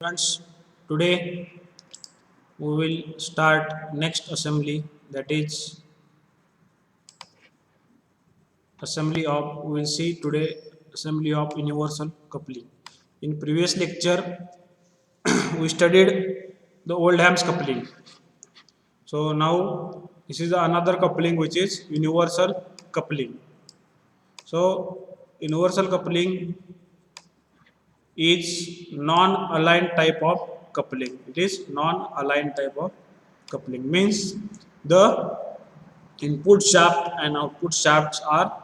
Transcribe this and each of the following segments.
Friends, today we will start next assembly, that is assembly of we will see today assembly of universal coupling. In previous lecture we studied the Oldham's coupling. So now this is another coupling which is universal coupling. So universal coupling is non-aligned type of coupling. It is non-aligned type of coupling means the input shaft and output shafts are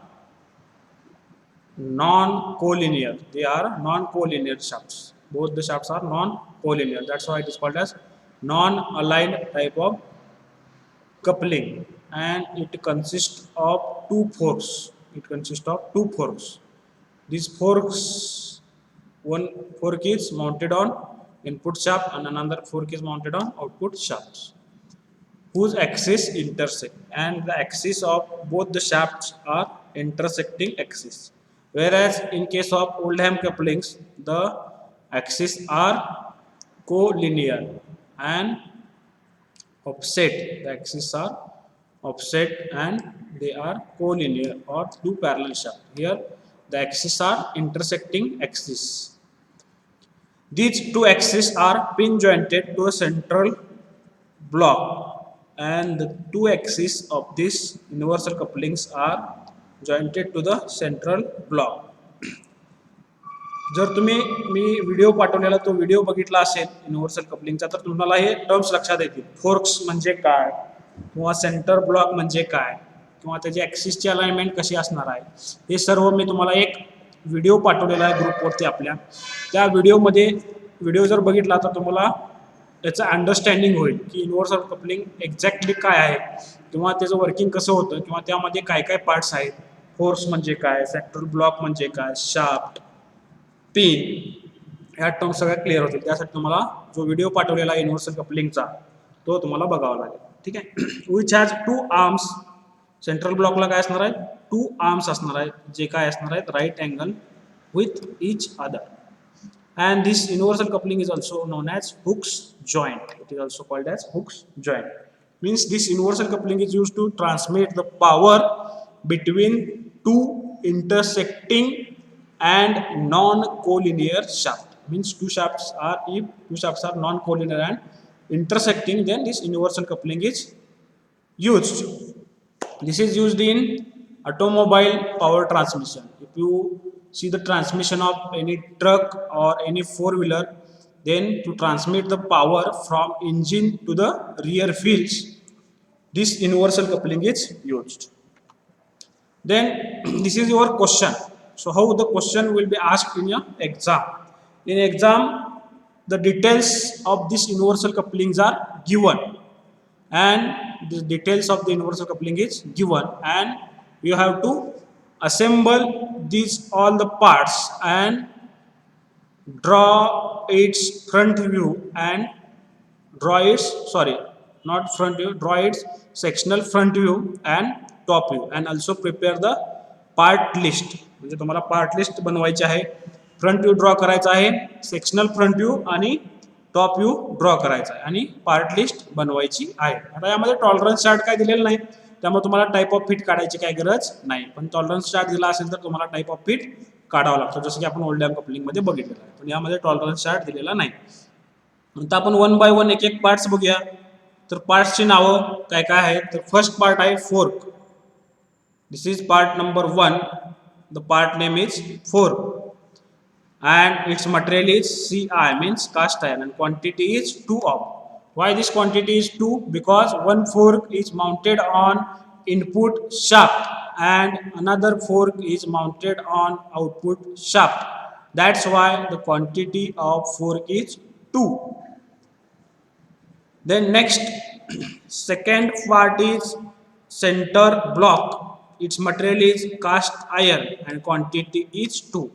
non-collinear. They are non-collinear shafts. Both the shafts are non-collinear. That's why it is called as non-aligned type of coupling, and it consists of two forks. It consists of two forks. These forks, one fork is mounted on input shaft and another fork is mounted on output shafts, whose axis intersect, and the axis of both the shafts are intersecting axis, whereas in case of Oldham couplings the axes are collinear and offset. The axes are offset and they are collinear or two parallel shafts. Here the axes are intersecting axes. These two axes are pin jointed to a central block, and the two axes of these universal couplings are jointed to the central block. जर तुम्ही मी video पाठवलेला तो video बघितला असेल universal कपलिंगचा, तर तुम्हाला हे terms लक्षात येतील. फोर्क्स म्हणजे काय, किंवा सेंटर ब्लॉक म्हणजे काय, किंवा त्याची ॲक्सिसची अलाइनमेंट कशी असणार आहे, हे सर्व मी तुम्हाला एक व्हिडिओ पाठवलेला आहे ग्रुपवरती आपल्या. त्या व्हिडिओ जर बघितला तर तुम्हाला त्याचं अंडरस्टँडिंग होईल की युनिव्हर्सल कपलिंग एक्झॅक्टली काय आहे, किंवा त्याचं वर्किंग कसं होतं, किंवा त्यामध्ये काय काय पार्ट्स आहेत, फोर्स म्हणजे काय, सेंट्रल ब्लॉक म्हणजे काय, शाफ्ट, पिन, ह्या टर्म सगळ्या क्लिअर होतील. त्यासाठी तुम्हाला जो व्हिडिओ पाठवलेला आहे युनिव्हर्सल कपलिंगचा तो तुम्हाला बघावा लागेल. ठीक आहे. Which has two arms. Central ब्लॉकला काय असणार आहे, टू आर्म्स असणार आहेत, जे काय असणार आहेत right angle with each other. And this universal coupling is also known as Hooke's joint. It is also called as Hooke's joint. Means this universal coupling is used to transmit the power between two intersecting and non-collinear shaft. Means if two shafts are non-collinear and intersecting, then this universal coupling is used. This is used in automobile power transmission. If you see the transmission of any truck or any four-wheeler, then to transmit the power from engine to the rear wheels, this universal coupling is used. Then this is your question. So how the question will be asked in your exam? In exam, the details of this universal couplings are given, and the details of the universal coupling is given, and you have to assemble these all the parts and draw its front view and draw its draw its sectional front view and top view, and also prepare the part list. म्हणजे तुम्हाला part list बनवायची आहे, front view draw करायचा आहे, sectional front view आणि top view draw करायचा आहे, आणि पार्ट लिस्ट बनवायची आहे. आता यामध्ये टॉलरन्स चार्ट काय दिलेलं नाही, त्यामुळे तुम्हाला टाईप ऑफ फिट काढायची काय गरज नाही. पण टॉलरन्स चार्ट दिला असेल तर तुम्हाला टाईप ऑफ फिट काढावा लागतो, जसं की आपण ओल्डहॅम कपलिंगमध्ये बघितलेलं आहे. पण यामध्ये टॉलरन्स चार्ट दिलेला नाही. आता आपण वन बाय वन एक एक पार्ट्स बघूया. तर पार्ट्सची नावं काय काय आहेत, तर फर्स्ट पार्ट आहे fork. This is part number 1. The part name is fork and its material is CI, means cast iron, and quantity is 2 of. Why this quantity is 2? Because one fork is mounted on input shaft and another fork is mounted on output shaft. That's why the quantity of fork is 2. Then next, second part is center block. Its material is cast iron and quantity is 2.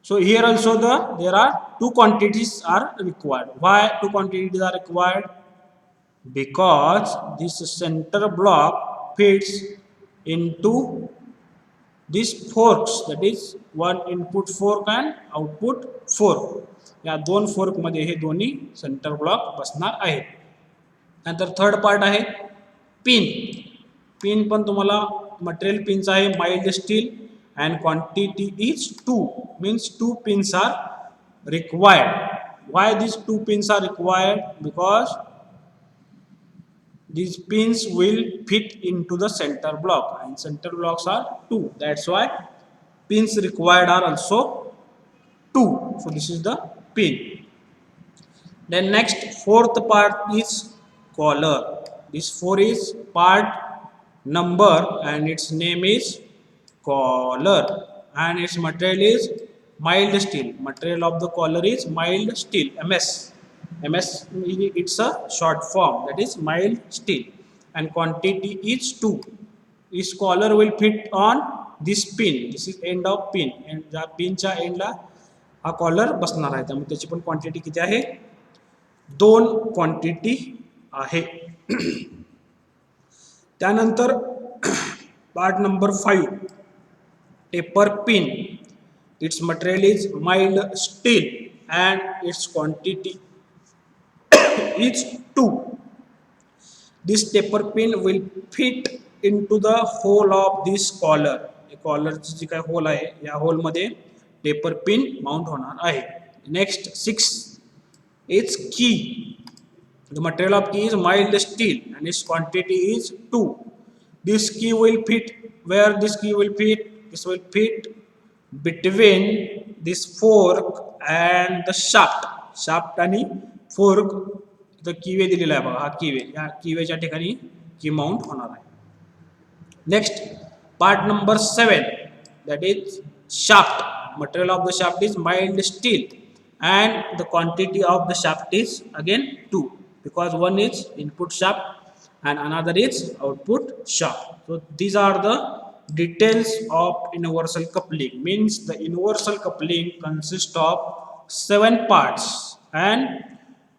So here also there are two quantities are required. Why two quantities are required? Because this center block fits into these forks, that is one input fork and output fork. या 2 फोर्कमध्ये हे दोन्ही centre block बसणार आहेत. नंतर third part आहे pin. Pin पण तुम्हाला material पिनचा आहे mild steel and quantity is 2 means 2 pins are required. Why these 2 pins are required? Because these pins will fit into the center block and center blocks are 2. That's why pins required are also 2. So this is the pin. Then next fourth part is collar. This 4 is part number and its name is collar and its material is mild steel. Material of the collar is mild steel, MS. MS it's a short form, that is mild steel, and quantity is 2. This collar will fit on this pin. This is end of pin and ज्या पिनच्या एंडला हा collar बसणार आहे, त्यामुळे त्याची पण quantity किती आहे? 2 क्वांटिटी आहे. त्यानंतर part number 5 taper pin. Its material is mild steel and its quantity is 2. This taper pin will fit into the hole of this collar. Collar जी काय होल आहे या होल मध्ये टेपर पिन माउंट होणार आहे. Next 6 is key. The material of key is mild steel and its quantity is 2. This key will fit where this key will fit. This will fit between this fork and the shaft. Shaft आणि fork इथं किवे दिलेला आहे बघा, हा किवे, या किवेच्या ठिकाणी की mount होणार आहे. Next part number 7 that is shaft. Material of the shaft is mild steel and the quantity of the shaft is again 2 because one is input shaft and another is output shaft. So these are the details of universal coupling. Means the universal coupling consists of 7 parts and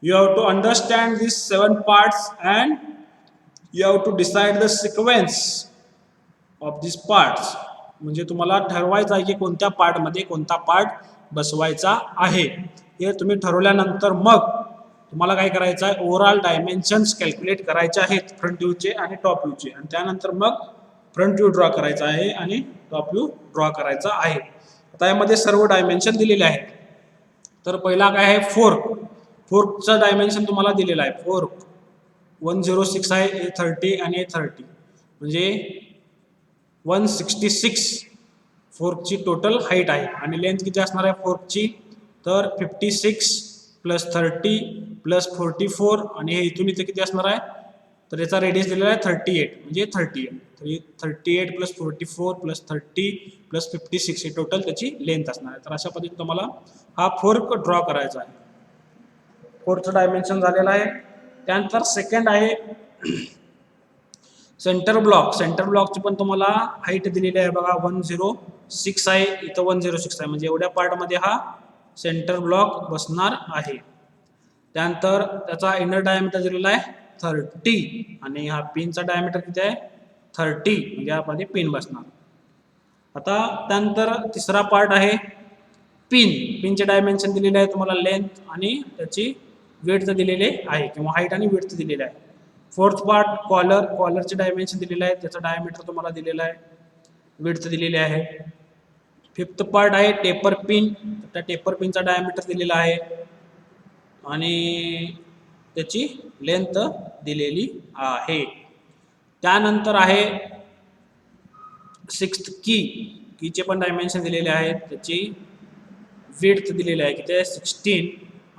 you have to understand these 7 parts and you have to decide the sequence of these parts. म्हणजे तुम्हाला ठरवायचं आहे की कोणत्या पार्टमध्ये कोणता part बसवायचा आहे. हे तुम्ही ठरवल्यानंतर मग तुम्हाला काय करायचं आहे, ओव्हरऑल डायमेन्शन्स कॅल्क्युलेट करायचे आहेत फ्रंट व्ह्यूचे आणि टॉप व्ह्यूचे, आणि त्यानंतर मग फ्रंट व्ह्यू ड्रॉ करायचा आहे आणि टॉप व्ह्यू ड्रॉ करायचा आहे. आता यामध्ये सर्व डायमेन्शन दिलेले आहेत. तर पहिला काय आहे फोर्क. फोर्कचं डायमेन्शन तुम्हाला दिलेलं आहे. फोर्क 106 आहे, A30 आणि A30 म्हणजे 166 फोर्कची टोटल हाईट आहे. आणि लेंथ किती असणार आहे फोर्कची, तर 56 + 30 + 44 आणि हे इथून इथे किती असणार आहे, तर याचा रेडियस दिलेला आहे 38 म्हणजे 38. तर 38 + 44 + 30 + 56 हे टोटल त्याची लेंथ असणार आहे. तर अशा पद्धतीने तुम्हाला हा फोर्क ड्रॉ करायचा आहे. फोर्कचं डायमेन्शन झालेलं आहे. त्यानंतर सेकंड आहे सेंटर ब्लॉक. सेंटर ब्लॉकची पण तुम्हाला हाईट दिलेली आहे बघा, 106 आहे, इथं 106 आहे म्हणजे एवढ्या पार्टमध्ये हा सेंटर ब्लॉक बसणार आहे. त्यानंतर त्याचा इनर डायमीटर दिलेला आहे 30 आणि हा पिनचा डायमीटर किती आहे 30 म्हणजे यामध्ये पिन बसणार. आता त्यानंतर तिसरा पार्ट आहे पिन. पिनचे डायमेन्शन दिलेले आहे तुम्हाला, लेंथ आणि त्याची विड्थ दिलेले आहे किंवा हाईट आणि विड्थ दिलेले आहे. Fourth part collar. कॉलरचे डायमेन्शन दिलेले आहे, त्याचा डायमीटर तुम्हाला दिलेला आहे, विड्थ दिलेली आहे. फिफ्थ पार्ट आहे टेपर पिन. त्या टेपर पिनचा डायमीटर दिलेला आहे आणि त्याची लेंथ दिलेली आहे. त्यानंतर आहे सिक्स्थ की. कीचे पण डायमेन्शन दिलेले आहेत, त्याची विड्थ दिलेली आहे किती आहे 16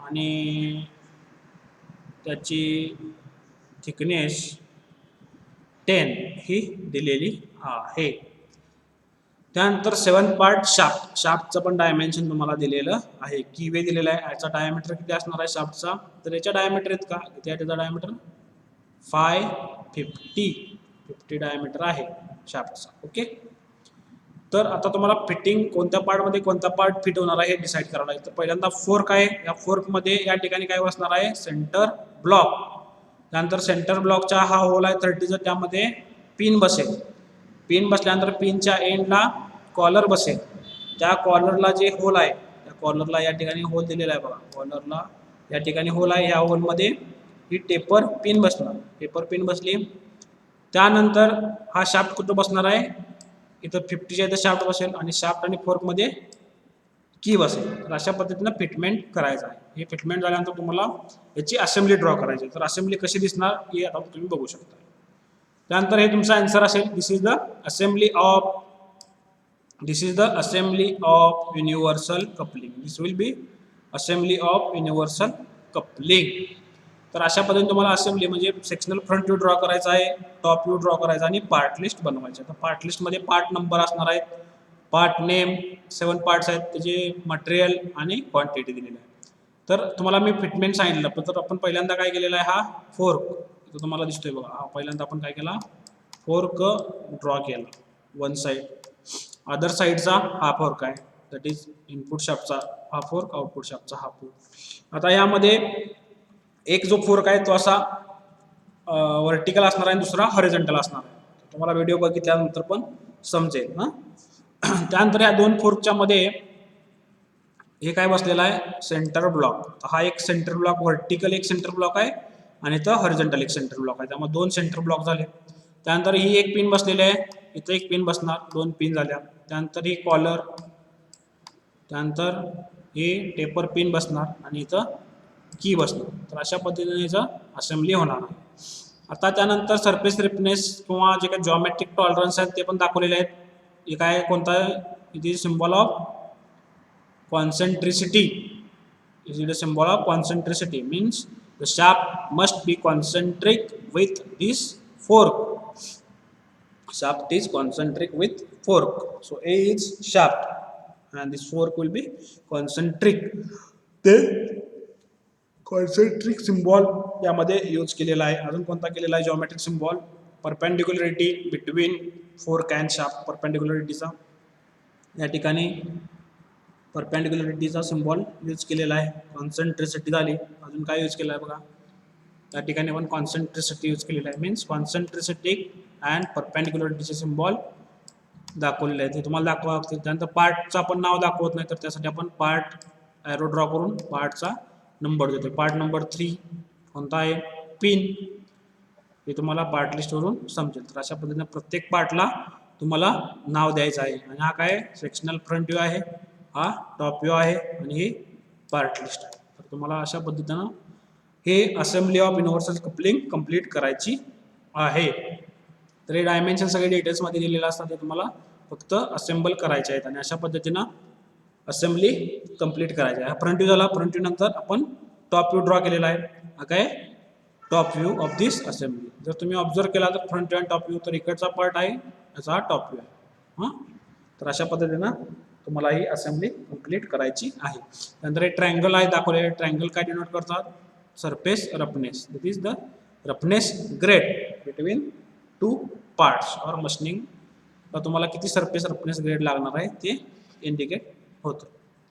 आणि त्याची थिकनेस 10 ही दिलेली आहे. त्यानंतर 7 पार्ट शाफ्ट. शाफ्टचं पण डायमेन्शन तुम्हाला दिलेलं आहे, किवे दिलेला आहे. याचा डायमीटर किती असणार आहे शाफ्टचा, तर याच्या डायमीटर आहेत का, किती आहे त्याचा डायमीटर 50 डायमीटर आहे शाफ्टचा. ओके. तर आता तुम्हाला फिटिंग कोणत्या पार्टमध्ये कोणता पार्ट फिट होणार आहे हे डिसाईड करावं लागेल. तर पहिल्यांदा फोर्क आहे. या फोर्कमध्ये या ठिकाणी काय बसणार आहे सेंटर ब्लॉक. त्यानंतर सेंटर ब्लॉकचा हा होल आहे 30चा, त्यामध्ये पिन बसेल. पिन बसल्यानंतर पिनच्या एंडला कॉलर बसेल. त्या कॉलरला जे होल आहे त्या कॉर्नरला या ठिकाणी होल दिलेला आहे बघा, कॉर्नरला या ठिकाणी होल आहे, या होलमध्ये ही टेपर पिन बसणार, टेपर पिन बसली. त्यानंतर हा शाफ्ट कुठं बसणार आहे, इथं 50च्या इथं शाफ्ट बसेल आणि शाफ्ट आणि फोर्कमध्ये की बसेल. तर अशा पद्धतीनं फिटमेंट करायचं आहे. हे फिटमेंट झाल्यानंतर तुम्हाला याची असेंब्ली ड्रॉ करायची. तर असेंब्ली कशी दिसणार हे आता तुम्ही बघू शकता. त्यानंतर हे तुमचा आन्सर असेल, this is the assembly of universal coupling. This will be assembly of universal coupling. तर अशा पद्धतीने तुम्हाला असेंब्ली म्हणजे सेक्शनल फ्रंट व्ह्यू ड्रॉ करायचा आहे, टॉप व्ह्यू ड्रॉ करायचा आणि पार्ट लिस्ट बनवायची. तर पार्ट लिस्टमध्ये पार्ट नंबर असणार आहेत, पार्ट नेम, 7 पार्ट्स आहेत, त्याचे मटेरियल आणि क्वांटिटी दिलेली आहे. तर तुम्हाला मी फिटमेंट सांगितलं, पण तर आपण पहिल्यांदा काय केलेलं आहे, हा फोर्क इथं तुम्हाला दिसतोय बघा. हा पहिल्यांदा आपण काय केला, फोर्क ड्रॉ केला वन साईड, अदर साईडचा हा फोर्क आहे, दॅट इज इनपुट शाफ्टचा हा फोर्क, आउटपुट शाफ्टचा हा फोर्क. आता यामध्ये एक जो फोर्क आहे तो असा व्हर्टिकल असणार आहे आणि दुसरा हॉरिझॉन्टल असणार आहे. तुम्हाला व्हिडिओ बघितल्यानंतर पण समजेल ना. त्यानंतर या दोन फोर्कच्या मध्ये हे काय बसलेला आहे, सेंटर ब्लॉक. हा एक सेंटर ब्लॉक, व्हर्टिकल एक सेंटर ब्लॉक आहे आणि इथं हॉरिझॉन्टल एक सेंटर ब्लॉक आहे, त्यामुळे 2 सेंटर ब्लॉक झाले. त्यानंतर ही एक पिन बसलेली आहे, इथं एक पिन बसणार, 2 पिन झाल्या. त्यानंतर ही कॉलर, त्यानंतर ही टेपर पिन बसणार आणि इथं की बसणार. तर अशा पद्धतीने याचं असेंब्ली होणार आहे. आता त्यानंतर सरफेस रफनेस किंवा जे काही जॉमेट्रिक टॉलरन्स आहेत ते पण दाखवलेले आहेत. हे काय कोणता आहे, it is symbol of concentricity. Is it a symbol of concentricity means the shaft must be concentric with this fork. Shaft is concentric with fork. So A is shaft and this fork will be concentric. Then concentric symbol यामध्ये use केलेला आहे. अजून कोणता केलेला आहे geometric symbol, perpendicularity between fork and shaft. परपेंडिक्युलरिटीचा या ठिकाणी परपेंडिक्युलरिटीचा सिम्बॉल यूज केलेला आहे. कॉन्सेंट्रिसिटी झाली, अजून काय यूज केलं आहे बघा, त्या ठिकाणी पण कॉन्सेंट्रिसिटी यूज केलेला आहे. मीन्स कॉन्सेंट्रिसिटी अँड परपेंडिक्युलरिटीचे सिम्बॉल दाखवलेले आहेत, ते तुम्हाला दाखवा लागतील. त्यानंतर पार्टचं आपण नाव दाखवत नाही, तर त्यासाठी आपण पार्ट ॲरो ड्रॉ करून पार्टचा नंबर देतो. पार्ट नंबर 3 कोणता आहे, पिन, हे तुम्हाला पार्ट लिस्टवरून समजेल. तर अशा पद्धतीने प्रत्येक पार्टला तुम्हाला नाव द्यायचं आहे. आणि हा काय सेक्शनल फ्रंट व्ह्यू आहे, हा टॉप व्ह्यू आहे आणि हे पार्ट लिस्ट आहे. तर तुम्हाला अशा पद्धतीनं हे assembly of universal coupling complete करायची आहे. तर हे डायमेन्शन सगळे डिटेल्समध्ये दिलेले असतात, ते तुम्हाला फक्त असेंबल करायचे आहेत आणि अशा पद्धतीनं असेंब्ली कंप्लीट करायची आहे. फ्रंट व्ह्यू झाला, फ्रंट व्ह्यू नंतर आपण टॉप व्ह्यू ड्रॉ केलेला आहे. हा काय top view of this assembly. जर तुम्ही ऑब्झर्व केला तर फ्रंट व्ह्यू आणि टॉप व्ह्यू, तर इकडचा पार्ट आहे, याचा हा टॉप व्ह्यू आहे. हां, तर अशा पद्धतीनं तुम्हाला ही असेंब्ली कंप्लीट करायची आहे. नंतर हे ट्रायंगल आहे दाखवलेले, ट्रायंगल काय डिनोट करतात, surface roughness. This is the roughness grade between 2 parts और मशीनिंग. तर तुम्हाला किती सरफेस रफनेस ग्रेड लागणार आहे ते इंडिकेट होतं.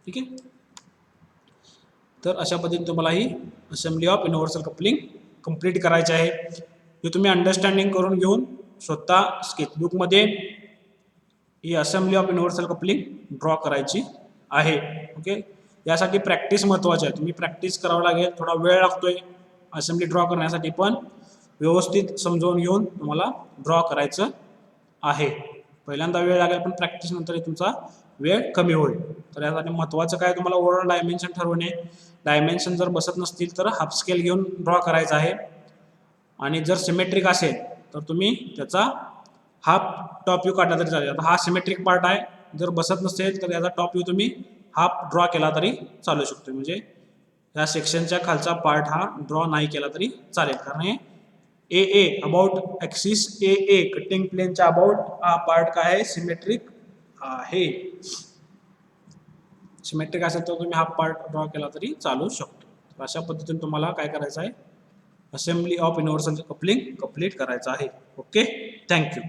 ठीक आहे. तर अशा पद्धतीने तुम्हाला ही assembly of universal coupling complete करायची आहे. हे तुम्ही अंडरस्टँडिंग करून घेऊन स्वतः स्केचबुकमध्ये ही assembly of universal coupling draw करायची आहे. ओके, यासाठी प्रॅक्टिस महत्त्वाची आहे. तुम्ही प्रॅक्टिस करावं लागेल, थोडा वेळ लागतोय असेंब्ली ड्रॉ करण्यासाठी, पण व्यवस्थित समजावून घेऊन तुम्हाला ड्रॉ करायचं आहे. पहिल्यांदा वेळ लागेल, पण प्रॅक्टिस नंतर तुमचा वेळ कमी होईल. तर यासाठी महत्त्वाचं काय, तुम्हाला ओव्हरऑल डायमेन्शन ठरवणे. डायमेन्शन जर बसत नसतील तर हाफ स्केल घेऊन ड्रॉ करायचं आहे. आणि जर सिमेट्रिक असेल तर तुम्ही त्याचा हाफ टॉप व्ह्यू काढला तरी चालेल. आता हा सिमेट्रिक पार्ट आहे, जर बसत नसेल तर याचा टॉप व्ह्यू तुम्ही हाफ ड्रॉ केला तरी चालू शकतो. म्हणजे या सेक्शनच्या खालचा पार्ट हा ड्रॉ नाही केला तरी चालेल, कारण हे ए अबाउट ॲक्सिस ए कटिंग प्लेनच्या अबाउट हा पार्ट काय आहे, सिमेट्रिक आहे. सिमेट्रिक असेल तर तुम्ही हाफ पार्ट ड्रॉ केला तरी चालू शकतो. तर अशा पद्धतीने तुम्हाला काय करायचं आहे, assembly of universal coupling complete करायचं आहे. Okay, thank you.